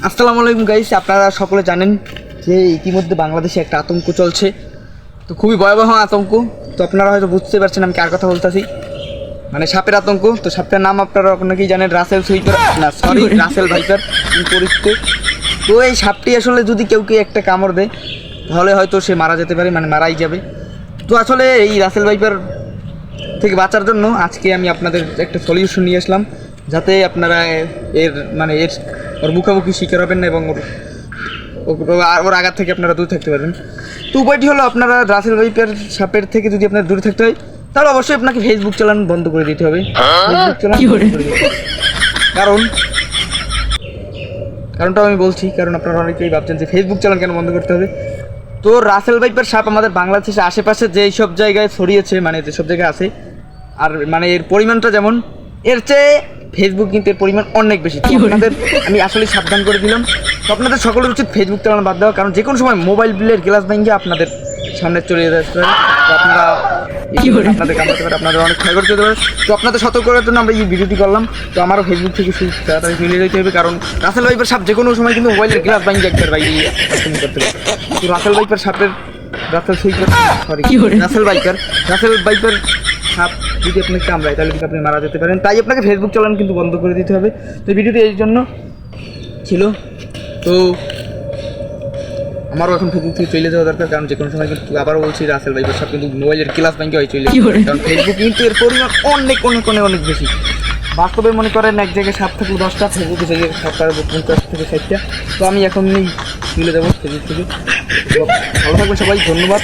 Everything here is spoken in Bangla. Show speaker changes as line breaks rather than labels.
আসসালামু আলাইকুম গাইস, আপনারা সকলে জানেন যে ইতিমধ্যে বাংলাদেশে একটা আতঙ্ক চলছে, তো খুবই ভয়াবহ আতঙ্ক। তো আপনারা হয়তো বুঝতে পারছেন আমি কার কথা বলতেছি, মানে সাপের আতঙ্ক। তো সাপটার নাম আপনারা অনেকেই জানেন, রাসেল সুইপার, না সরি রাসেল ভাইপার পরিচিত। তো এই সাপটি আসলে যদি কেউকে একটা কামড় দেয় তাহলে হয়তো সে মারা যেতে পারে, মানে মারাই যাবে। তো আসলে এই রাসেল ভাইপার থেকে বাঁচার জন্য আজকে আমি আপনাদের একটা সলিউশন নিয়ে আসলাম, যাতে আপনারা ওর মুখোমুখি শিকার হবেন না এবং ওর আঘাত থেকে আপনারা দূরে থাকতে পারবেন। তো উপায়টি হলো, আপনারা রাসেল ভাইপার সাপের থেকে যদি আপনার দূরে থাকতে হয় তাহলে অবশ্যই আপনাকে ফেসবুক চালান বন্ধ করে দিতে হবে। ফেসবুক চালান বন্ধ করে দিতে হবে। কারণটা আমি বলছি, কারণ আপনারা অনেকেই ভাবছেন যে ফেসবুক চালান কেন বন্ধ করতে হবে। তো রাসেল ভাইপার সাপ আমাদের বাংলাদেশের আশেপাশে যেই সব জায়গায় ছড়িয়েছে, মানে যেসব জায়গায় আছে, আর মানে এর পরিমাণটা যেমন, এর চেয়ে ফেসবুক কিন্তু এর পরিমাণ অনেক বেশি। তো আপনাদের আমি আসলে সাবধান করে দিলাম। তো আপনাদের সকলের উচিত ফেসবুক চালানো বাদ দেওয়া, কারণ যে কোনো সময় মোবাইল বিলের গ্লাস ভেঙে আপনাদের সামনে চলে যেতে পারে। তো আপনারা আপনাদের কামড়াতে পারে, আপনাদের অনেক ক্ষয় করতে পারে। তো আপনাদের সতর্ক করার জন্য আমরা এই ভিডিওটি করলাম। তো আমারও ফেসবুক থেকে তাড়াতাড়ি মিলিয়ে যেতে হবে, কারণ রাসেল ভাইপার সাপ যে কোনো সময় কিন্তু মোবাইলের গ্লাস ভেঙে একবার বাইরে করতে পারে। তো রাসেল ভাইপার সাপ যদি আপনাকে কামড়ায় তাহলে কিন্তু আপনি মারা যেতে পারেন। তাই আপনাকে ফেসবুক চালানো কিন্তু বন্ধ করে দিতে হবে। তো ভিডিওটি এই জন্য ছিল। তো আমারও এখন ফেসবুক থেকে চলে যাওয়া দরকার, কারণ যে কোনো সময় কিন্তু আবারও বলছি রাসেল ভাইপার সাপ কিন্তু মোবাইলের ক্লাস ব্যাংকে হয় চলে, কারণ ফেসবুক কিন্তু এর পরিমাণ অনেক অনেক অনেক অনেক বেশি। বাস্তবে মনে করেন এক জায়গায় 7 থেকে 10টা, ফেসবুকে জায়গায় 50 থেকে 60টা। তো আমি এখনই চলে যাবো ফেসবুক থেকে। ভালো থাকবেন সবাই, ধন্যবাদ।